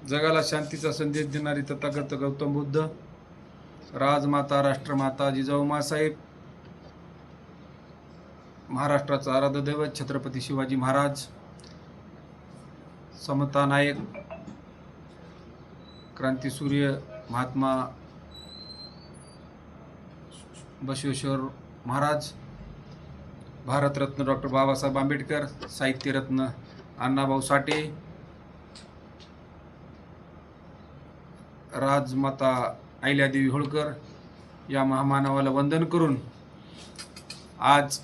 जगाला शांतीचा संदेश देणारी तथागत गौतम बुद्ध, राजमाता राष्ट्रमाता जिजाऊ माँसाहेब, महाराष्ट्राचा आराध्य दैवत छत्रपती शिवाजी महाराज, समता नायक, क्रांतीसूर्य महात्मा बसवेश्वर महाराज, भारतरत्न डॉक्टर बाबासाहेब आंबेडकर, साहित्यरत्न अण्णाभाऊ साठे, राजमाता अहिल्यादेवी होळकर या महामानवाला वंदन करून आज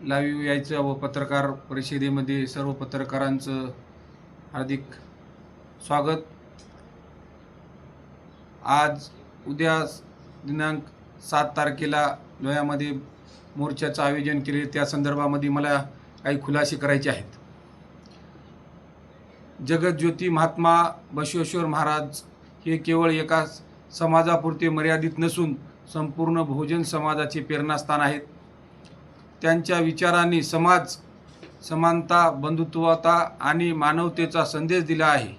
लाईव्ह यायचं व पत्रकार परिषदेमध्ये सर्व पत्रकारांचं हार्दिक स्वागत। आज उद्या दिनांक 7 तारखेला लोह्यामध्ये मोर्चाचं आयोजन केले, त्या संदर्भामध्ये मला काही खुलासे करायचे आहेत। जगतज्योती महात्मा बसवेश्वर महाराज हे केवळ एका समाजापुरते मर्यादित नसून संपूर्ण बहुजन समाजाचे प्रेरणास्थान आहेत। त्यांच्या विचारांनी समाज समानता, बंधुत्वता आणि मानवतेचा संदेश दिला आहे।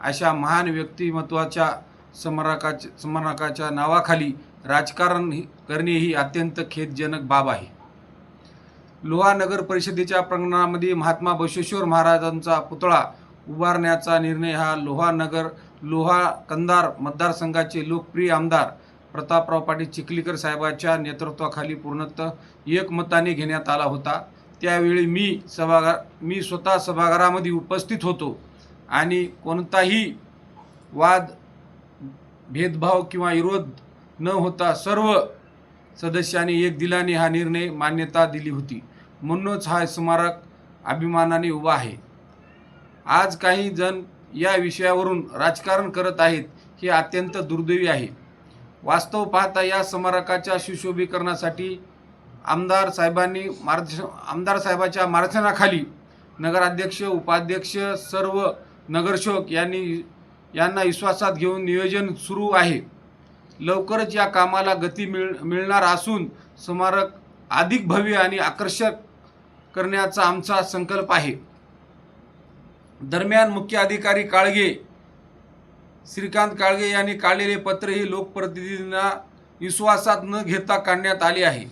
अशा महान व्यक्तिमत्वाच्या स्मरणाच्या नावाखाली राजकारण करणे ही अत्यंत खेदजनक बाब आहे। लोहा नगर परिषदेच्या प्रांगणामध्ये महात्मा बसवेश्वर महाराजांचा पुतळा उभारण्याचा निर्णय हा लोहा कंधार मतदारसंघाचे लोकप्रिय आमदार प्रतापराव पाटील चिखलीकर साहेबांच्या नेतृत्वाखाली पूर्णतः एकमताने घेण्यात आला होता। त्यावेळी मी स्वतः सभागृहामध्ये उपस्थित होतो आणि कोणताही वाद, भेदभाव किंवा विरोध न होता सर्व सदस्यांनी एक दिलाने हा निर्णय मान्यता दिली होती। म्हणूनच हा स्मारक अभिमानाने उभा आहे। आज काही जण या विषयावरून राजकारण करत आहेत, हे अत्यंत दुर्दैवी आहे। वास्तव पाहता या स्मारकाच्या सुशोभीकरणासाठी आमदार साहेबाच्या मार्गदर्शनाखाली नगराध्यक्ष, उपाध्यक्ष, सर्व नगरसेवक यांना विश्वासात घेऊन नियोजन सुरू आहे। लवकरच या कामाला गती मिळणार असून स्मारक अधिक भव्य आणि आकर्षक करण्याचा आमचा संकल्प आहे। दरम्यान मुख्य अधिकारी श्रीकांत काळगे यांनी काढलेले पत्र हे लोकप्रतिनिधींना विश्वासात न घेता काढण्यात आले आहे।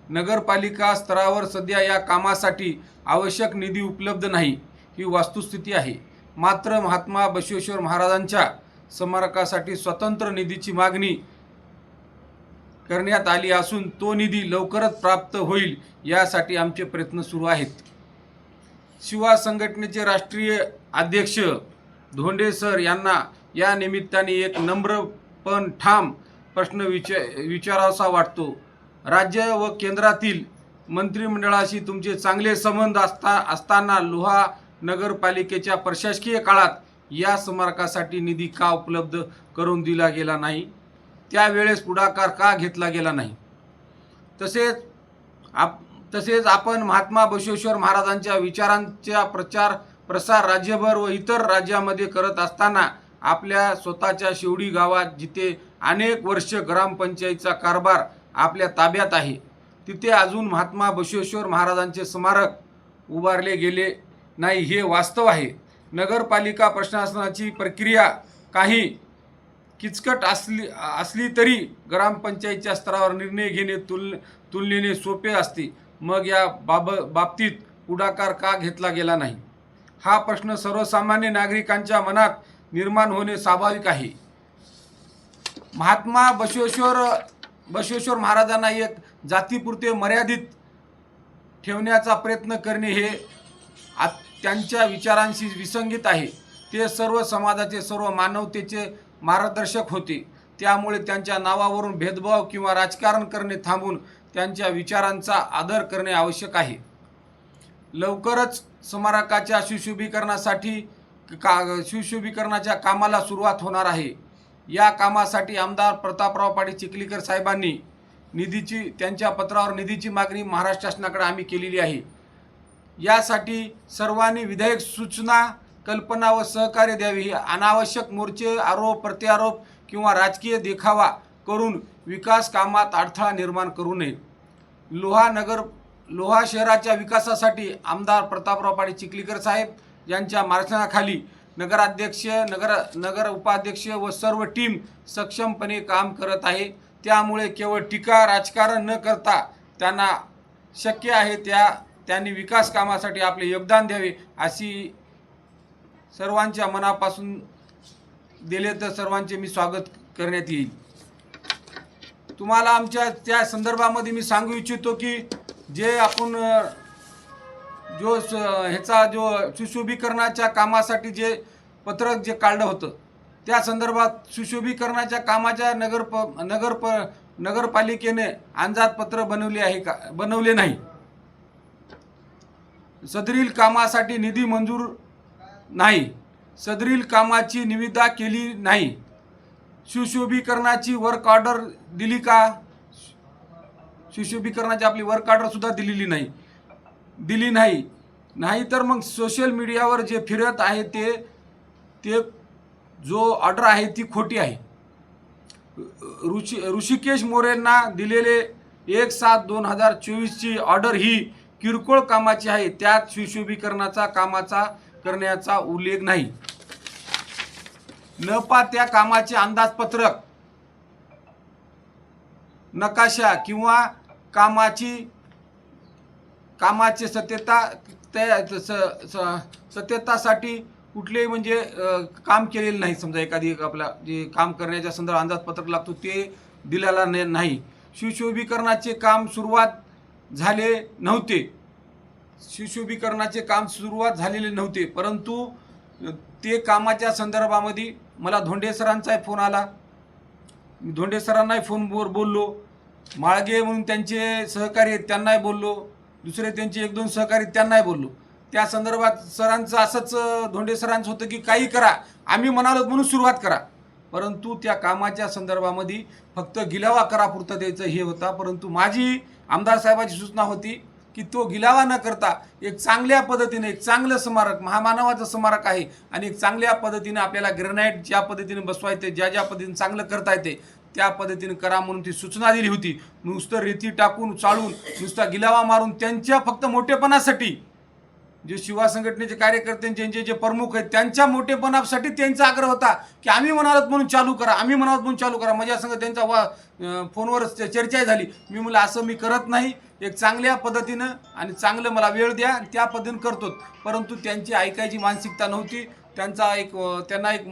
नगरपालिका स्तरावर सध्या या कामासाठी आवश्यक निधी उपलब्ध नाही, ही वस्तुस्थिती आहे। मात्र महात्मा बसवेश्वर महाराजांच्या स्मारकासाठी स्वतंत्र निधीची मागणी करण्यात आली असून तो निधी लवकरच प्राप्त होईल यासाठी आमचे प्रयत्न सुरू आहेत। शिवा संघटनेचे राष्ट्रीय अध्यक्ष धोंडे सर यांना या निमित्ताने एक नम्र पण ठाम प्रश्न विचारावासा वाटतो। राज्य व केंद्रातील मंत्रिमंडळाशी तुमचे चांगले संबंध असताना लोहा नगरपालिकेच्या प्रशासकीय काळात या स्मारकासाठी निधी का उपलब्ध करून दिला गेला नाही? त्यावेळेस पुढाकार का घेतला गेला नाही? तसेच आपण महात्मा बसवेश्वर महाराजांच्या विचारांचा प्रसार राज्यभर व इतर राज्यामध्ये करत असताना आपल्या स्वतःच्या शेवडी गावात, जिथे अनेक वर्ष ग्रामपंचायतीचा कारभार आपल्या ताब्यात आहे, तिथे अजून महात्मा बसवेश्वर महाराजांचे स्मारक उभारले गेले नाही, हे वास्तव आहे। नगरपालिका प्रशासनाची प्रक्रिया काही किचकट असली तरी ग्रामपंचायतीच्या स्तरावर निर्णय घेणे तुलनेने सोपे असते। मग या बाबतीत पुढाकार का घेतला गेला नाही? हा प्रश्न सर्वसामान्य नागरिकांच्या मनात निर्माण होणे स्वाभाविक आहे। महात्मा बसवेश्वर महाराजांना एक जातीपुरते मर्यादित ठेवण्याचा प्रयत्न करणे हे त्यांच्या विचारांशी विसंगत आहे। ते सर्व समाजाचे, सर्व मानवतेचे मार्गदर्शक होते। त्यामुळे त्यांच्या नावावरून भेदभाव किंवा राजकारण करणे थांबून त्यांच्या विचारांचा आदर करणे आवश्यक आहे। लवकरच स्मारकाच्या सुशोभीकरणाच्या कामाला सुरुवात होणार आहे। या कामासाठी आमदार प्रतापराव पाटील चिखलीकर साहेबांनी त्यांच्या पत्रावर निधीची मागणी महाराष्ट्र शासनाकडे आम्ही केलेली आहे। यासाठी सर्वांनी विधायक सूचना, कल्पना व सहकार्य द्यावे। अनावश्यक मोर्चे, आरोप प्रत्यारोप किंवा राजकीय देखावा करून विकास कामात अडथळा निर्माण करू नये। लोहा नगर लोहा शहराच्या विकासासाठी आमदार प्रतापराव पाटील चिखलीकर साहेब यांच्या मार्गदर्शनाखाली नगराध्यक्ष नगर उपाध्यक्ष व सर्व टीम सक्षमपणे काम करत आहे। त्यामुळे केवळ टीका राजकारण न करता त्यांना शक्य आहे त्यांनी विकास कामासाठी आपले योगदान द्यावे अशी सर्वांच्या मनापासून दिले तर सर्वांचे मी स्वागत करण्यात येईल। तुम्हाला आमच्या त्या संदर्भामध्ये मी सांगू इच्छितो की जे आपण जो सुशोभीकरणाच्या कामासाठी जे पत्रक जे काढलं होतं त्या संदर्भात सुशोभीकरणाच्या कामाच्या नगरपालिकेने अंदाजपत्र बनवले नाही। सदरील कामासाठी निधी मंजूर नाही, सदरील कामाची निविदा केली नाही, सुशोभीकरणाची वर्क ऑर्डर दिली का? सुशोभीकरणाची आपली वर्क ऑर्डर सुद्धा दिली नाही तर मग सोशल मीडियावर जे फिरत आहे ते जो ऑर्डर आहे ती खोटी आहे। ऋषिकेश मोरेंना दिलेले 1/7/2024 ची ऑर्डर ही किरकोळ कामाची आहे, त्यात सुशोभीकरणाचा कामाचा करण्याचा उल्लेख नाही। त्या कामाचे अंदाजपत्रक, नकाशा किंवा कामाचे सत्यतासाठी कुठलेही म्हणजे काम केलेलं नाही। समजा एखादी आपला जे काम करण्याच्या संदर्भात अंदाजपत्रक लागतो ते दिलेला नाही। सुशोभीकरणाचे काम सुरुवात झालेले नव्हते, परंतु ते कामाच्या संदर्भामध्ये मला धोंडे सरांचा फोन आला, मी धोंडे सरांनाही फोनवर बोललो, माळगे म्हणून त्यांचे सहकारी त्यांनाही बोललो, दुसरे त्यांचे 1-2 सहकारी त्यांनाही बोललो। त्या संदर्भात सरांचं असंच धोंडे सरांचं होतं की काही करा, आम्ही म्हणालो म्हणून सुरुवात करा, परंतु त्या कामाच्या संदर्भामध्ये फक्त गिलावा करापुरतं द्यायचं हे होता। परंतु माझी आमदार साहेबांची सूचना होती की तो गिलावा न करता एक चांगल्या पद्धतीने, एक चांगलं स्मारक, महामानवाचं स्मारक आहे आणि एक चांगल्या पद्धतीने आपल्याला ग्रेनाइट ज्या पद्धतीने बसवायचे, ज्या पद्धतीने चांगलं करता येते त्या पद्धतीने करा म्हणून ती सूचना दिली होती। नुसतं रेती टाकून चाळून नुसता गिलावा मारून त्यांच्या फक्त मोठेपणासाठी जे शिवा संघटनेचे कार्यकर्ते ज्यांचे जे प्रमुख आहेत त्यांच्या मोठेपणासाठी त्यांचा आग्रह होता की आम्ही म्हणालो म्हणून चालू करा, माझ्या संग त्यांचा फोनवर चर्चा झाली। मी म्हणलं असं मी करत नाही, एक चांगल्या पद्धतीनं आणि चांगलं मला वेळ द्या आणि त्या पद्धतीने करतो। परंतु त्यांची ऐकायची मानसिकता नव्हती, त्यांना एक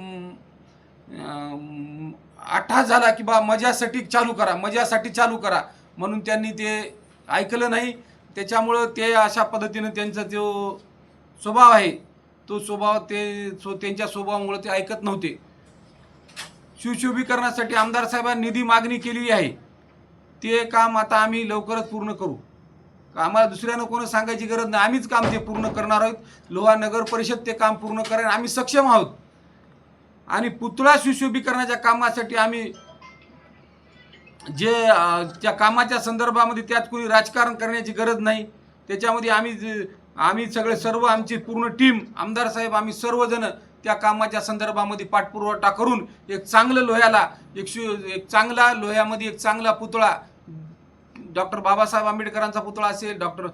आठा झाला की बा मजासाठी चालू करा म्हणून त्यांनी ते ऐकलं नाही। त्याच्यामुळं ते अशा पद्धतीने त्यांचा जो स्वभाव आहे तो स्वभाव त्यांच्या स्वभावामुळे ते ऐकत नव्हते। सुशोभीकरणासाठी आमदार साहेबांनी निधी मागणी केलेली आहे, ते काम आता आम्ही लवकरच पूर्ण करू। आम्हाला दुसऱ्यानं कोणी सांगायची गरज नाही, आम्हीच काम ते पूर्ण करणार आहोत। लोहा नगर परिषद ते काम पूर्ण करेल, आम्ही सक्षम आहोत। आणि पुतळा सुशोभीकरणाच्या कामासाठी आम्ही जे त्या कामाच्या संदर्भामध्ये त्यात कोणी राजकारण करण्याची गरज नाही। त्याच्यामध्ये आम्ही सर्व आमची पूर्ण टीम, आमदार साहेब, आम्ही सर्वजण त्या कामाच्या संदर्भामध्ये पाठपुरावा करून एक चांगलं लोह्यामध्ये एक चांगला पुतळा, डॉक्टर बाबासाहेब आंबेडकरांचा पुतळा असेल, डॉक्टर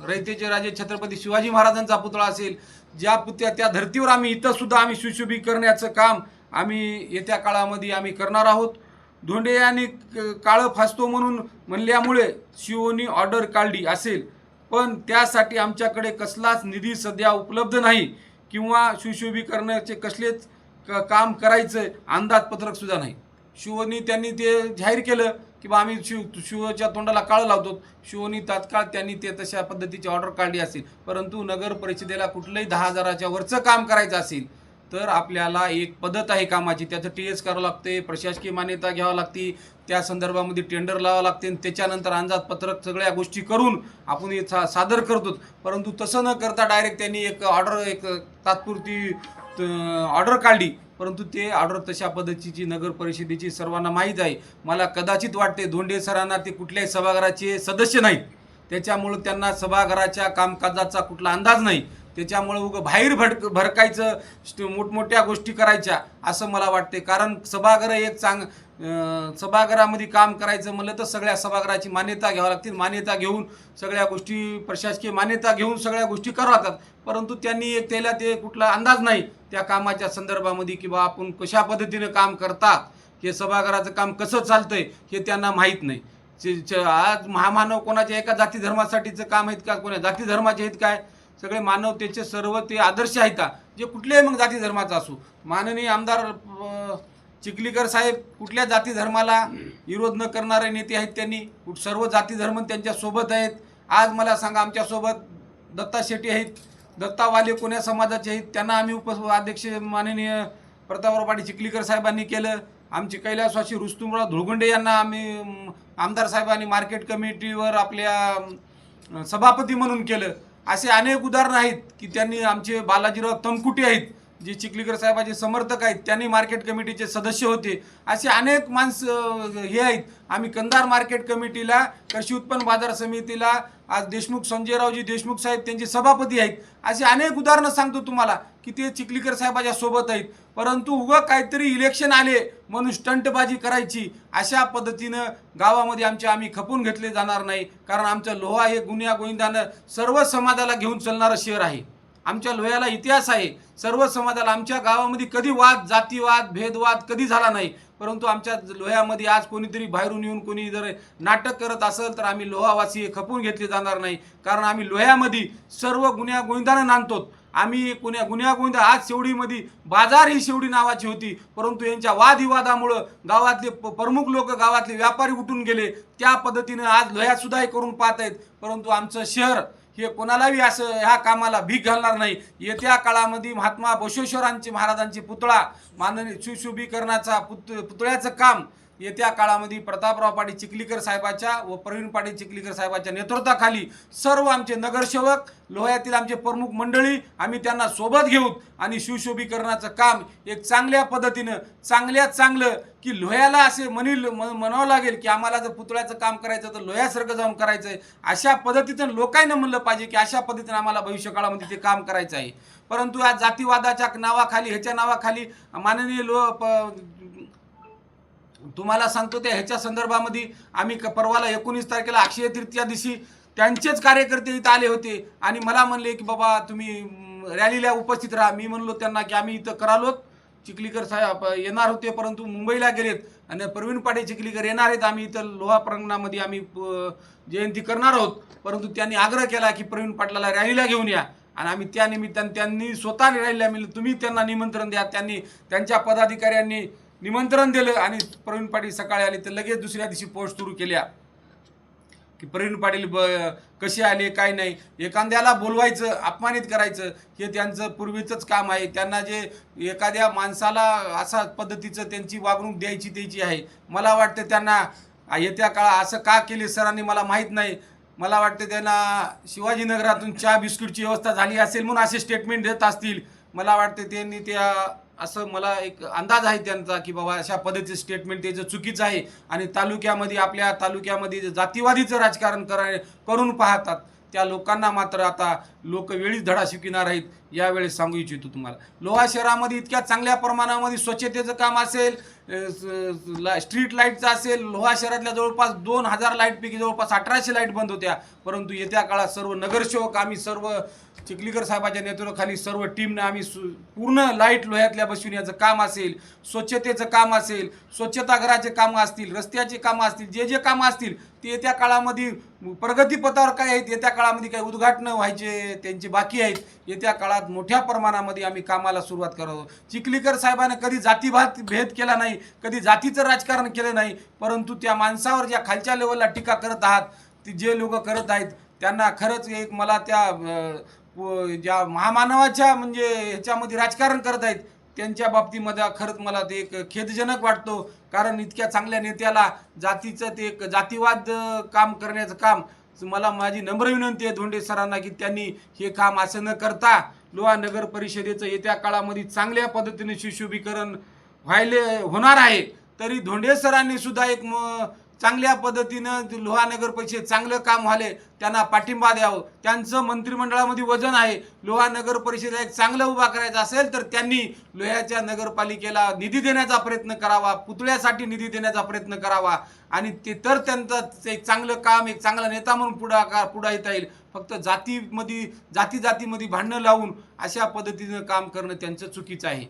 रयतेचे राजे छत्रपती शिवाजी महाराजांचा पुतळा असेल, त्या धर्तीवर इथं सुद्धा आम्ही सुशोभीकरणाचं काम आम्ही येत्या काळामध्ये आम्ही करणार आहोत। धोंडे यांनी काळं फासतो म्हणून म्हणल्यामुळे शिवोनी ऑर्डर काढली असेल, पण त्यासाठी आमच्याकडे कसलाच निधी सध्या उपलब्ध नाही किंवा सुशोभीकरणाचे कसलेच काम करायचं अंदाजपत्रक सुद्धा नाही। शिवोनी त्यांनी ते जाहीर केलं की बा आम्ही शिवच्या तोंडाला काळं लावतो, शिवोनी तात्काळ त्यांनी ते तशा पद्धतीची ऑर्डर काढली असेल, परंतु नगर परिषदेला कुठलंही 10,000च्या वरचं काम करायचं असेल तर आपल्याला एक पद्धत आहे कामाची, त्याचं TS करावं लागते, प्रशासकीय मान्यता घ्यावी लागते, त्या संदर्भामध्ये टेंडर लावावं लागते आणि त्याच्यानंतर अंदाजपत्रक सगळ्या गोष्टी करून आपण हे सादर करतो। परंतु तसं न करता डायरेक्ट त्यांनी एक तात्पुरती ऑर्डर काढली, परंतु ते ऑर्डर तशा पद्धतीची नगर परिषदेची सर्वांना माहीत आहे। मला कदाचित वाटते धोंडे सरांना ते कुठल्याही सभागृहाचे सदस्य नाहीत, त्याच्यामुळे त्यांना सभागृहाच्या कामकाजाचा कुठला अंदाज नाही, त्याच्यामुळे उगं बाहेर भडकायचं, मोठमोठ्या गोष्टी करायच्या असं मला वाटते। कारण सभागृह एक सभागृहामध्ये काम करायचं म्हणलं तर सगळ्या सभागृहाची मान्यता घ्यावी लागते. मान्यता घेऊन सगळ्या गोष्टी, प्रशासकीय मान्यता घेऊन सगळ्या गोष्टी कराव्या लागतात. परंतु त्यांनी त्याला ते कुठला अंदाज नाही त्या कामाच्या संदर्भामध्ये की बा आपण कशा पद्धतीनं काम करतात, हे सभागृहाचं काम कसं चालतंय हे त्यांना माहीत नाही. आज महामानव कोणाच्या एका जाती धर्मासाठीचं काम आहेत का, कोणा जाती धर्माचे आहेत काय? सगळे मानवतेचे सर्व ते आदर्श आहेत का, जे कुठल्याही मग जाती धर्माचा असो. माननीय आमदार चिखलीकर साहेब कुठल्या जाती धर्माला विरोध न करणारे नेते आहेत. त्यांनी सर्व जाती धर्म त्यांच्या सोबत आहेत. आज मला सांगा, आमच्यासोबत दत्ता शेट्टी आहेत, दत्तावाले कोण्या समाजाचे आहेत, त्यांना आम्ही अध्यक्ष माननीय प्रतापराव पाटील चिखलीकर साहेबांनी केलं. आमचे कैलासवासी रुस्तुमराव धुळगुंडे यांना आम्ही आमदार साहेबांनी मार्केट कमिटीवर आपल्या सभापती म्हणून केलं. असे अनेक उदाहरणं आहेत की त्यांनी, आमचे बालाजीराव तमकुटे आहेत जे चिखलीकर साहेबाचे समर्थक आहेत, त्यांनी मार्केट कमिटीचे सदस्य होते. असे अनेक माणसं हे आहेत. आम्ही कंधार मार्केट कमिटीला, कृषी उत्पन्न बाजार समितीला आज देशमुख संजयरावजी देशमुख साहेब त्यांचे सभापती आहेत. असे अनेक उदाहरणं सांगतो तुम्हाला की ते चिखलीकर साहेबाच्या सोबत आहेत. परंतु उगं काहीतरी इलेक्शन आले म्हणून स्टंटबाजी करायची, अशा पद्धतीनं गावामध्ये आम्ही खपून घेतले जाणार नाही. कारण आमचं लोहा हे गुन्ह्या गोविंदानं सर्व समाजाला घेऊन चालणारं शहर आहे. आमच्या लोह्याला इतिहास आहे, सर्व समाजाला. आमच्या गावामध्ये कधी वाद, जातीवाद, भेदवाद कधी झाला नाही. परंतु आमच्या लोह्यामध्ये आज कोणीतरी बाहेरून येऊन कोणी जर नाटक करत असेल तर आम्ही लोहावासी खपून घेतले जाणार नाही. कारण आम्ही लोह्यामध्ये सर्व गुन्ह्या गोविंदानं नांदतो. आम्ही गुन्ह्या गोविंदा, आज शेवडीमध्ये बाजार ही शेवडी नावाची होती, परंतु यांच्या वादविवादामुळं गावातले प्रमुख लोक, गावातले व्यापारी उठून गेले. त्या पद्धतीनं आज लोह्यात सुद्धा हे करून पाहत आहेत. परंतु आमचं शहर हे कोणालाही असं ह्या कामाला भीक घालणार नाही. येत्या काळामध्ये महात्मा बसवेश्वरांचे महाराजांचे पुतळा माननीय सुशोभीकरणाचा पुतळ्याचं काम येत्या काळामध्ये प्रतापराव पाटील चिखलीकर साहेबाच्या व प्रवीण पाटील चिखलीकर साहेबाच्या नेतृत्वाखाली सर्व आमचे नगरसेवक, लोह्यातील आमचे प्रमुख मंडळी, आम्ही त्यांना सोबत घेऊन आणि सुशोभीकरणाचं काम एक चांगल्या पद्धतीनं, चांगलं की लोह्याला असे म्हणावं लागेल की आम्हाला जर पुतळ्याचं काम करायचं तर लोह्यासारखं जाऊन करायचं आहे. अशा पद्धतीनं लोकांना म्हणलं पाहिजे की अशा पद्धतीनं आम्हाला भविष्यकाळामध्ये ते काम करायचं आहे. परंतु या जातीवादाच्या नावाखाली, ह्याच्या नावाखाली माननीय तुम्हाला सांगतो त्या ह्याच्या संदर्भामध्ये आम्ही परवाला 19 तारखेला अक्षय तृतीया दिवशी त्यांचेच कार्यकर्ते इथं आले होते आणि मला म्हणले की बाबा तुम्ही रॅलीला उपस्थित राहा. मी म्हणलो त्यांना की आम्ही इथं करालोत, चिखलीकर साहेब येणार होते परंतु मुंबईला गेलेत आणि प्रवीण पाटील चिखलीकर येणार आहेत. आम्ही इथं लोहा प्रांगणामध्ये आम्ही जयंती करणार आहोत. परंतु त्यांनी आग्रह केला की प्रवीण पाटलाला रॅलीला घेऊन या आणि आम्ही त्या निमित्ताने त्यांनी स्वतः रॅलीला मिळालं. तुम्ही त्यांना निमंत्रण द्या. त्यांनी त्यांच्या पदाधिकाऱ्यांनी निमंत्रण दिलं आणि प्रवीण पाटील सकाळी आले तर लगेच दुसऱ्या दिवशी पोस्ट सुरू केल्या की प्रवीण पाटील कसे आले काय नाही. एखाद्याला बोलवायचं, अपमानित करायचं हे त्यांचं पूर्वीचंच काम आहे. त्यांना जे एखाद्या माणसाला असा पद्धतीचं त्यांची वागणूक द्यायची आहे. मला वाटतं त्यांना येत्या काळात असं का केले सरांनी मला माहीत नाही. मला वाटतं त्यांना शिवाजीनगरातून चहा बिस्कुटची व्यवस्था झाली असेल म्हणून असे स्टेटमेंट देत असतील. मला वाटतं त्यांनी त्या असं मला एक अंदाज आहे त्यांचा की बाबा अशा पद्धतीचं स्टेटमेंट त्याचं चुकीचं आहे आणि तालुक्यामध्ये, आपल्या तालुक्यामध्ये जातीवादीचं राजकारण करून पाहतात त्या लोकांना मात्र आता लोक वेळीच धडा शिकविणार आहेत. यावेळेस सांगू इच्छितो तुम्हाला, लोहा शहरामध्ये इतक्या चांगल्या प्रमाणामध्ये स्वच्छतेचं काम असेल, स्ट्रीट लाईटचं असेल. लोहा शहरातल्या जवळपास 2000 लाईटपैकी जवळपास 1800 लाईट बंद होत्या. परंतु येत्या काळात सर्व नगरसेवक, आम्ही सर्व चिखलीकर साहेबाच्या नेतृत्वाखाली सर्व टीमनं आम्ही पूर्ण लाईट लोह्यातल्या बसविण्याचं काम असेल, स्वच्छतेचं काम असेल, स्वच्छतागृहाचे कामं असतील, रस्त्याचे कामं असतील, जे कामं असतील ते येत्या काळामध्ये प्रगतीपथावर काय आहेत, येत्या काळामध्ये काही उद्घाटनं व्हायचे त्यांचे बाकी आहेत. येत्या काळात मोठ्या प्रमाणामध्ये आम्ही कामाला सुरुवात करतो. चिखलीकर साहेबांनी कधी भेद केला नाही, कधी जातीचं राजकारण केलं नाही. परंतु त्या माणसावर ज्या खालच्या लेवलला टीका करत आहात, ती जे लोक करत आहेत त्यांना खरंच एक मला त्या ज्या महामानवाच्या म्हणजे ह्याच्यामध्ये राजकारण करत आहेत त्यांच्या बाबतीमध्ये खरंच मला ते एक खेदजनक वाटतो. कारण इतक्या चांगल्या नेत्याला जातीचं ते एक जातीवाद काम करण्याचं काम, मला माझी नम्र विनंती आहे धोंडे सरांना की त्यांनी हे काम असं न करता लोहा नगर परिषदेचं येत्या काळामध्ये चांगल्या पद्धतीने सुशोभीकरण होणार आहे. तरी धोंडे सरांनी सुद्धा एक चांगल्या पद्धतीनं लोहा नगर परिषद चांगलं काम व्हाले त्यांना पाठिंबा द्यावं. त्यांचं मंत्रिमंडळामध्ये वजन आहे. लोहा नगर परिषद एक चांगलं उभा करायचं असेल तर त्यांनी लोह्याच्या नगरपालिकेला निधी देण्याचा प्रयत्न करावा, पुतळ्यासाठी निधी देण्याचा प्रयत्न करावा आणि ते तर त्यांचं एक चांगलं काम, एक चांगला नेता म्हणून पुढं येता येईल. फक्त जातीमध्ये भांडणं लावून अशा पद्धतीनं काम करणं त्यांचं चुकीचं आहे.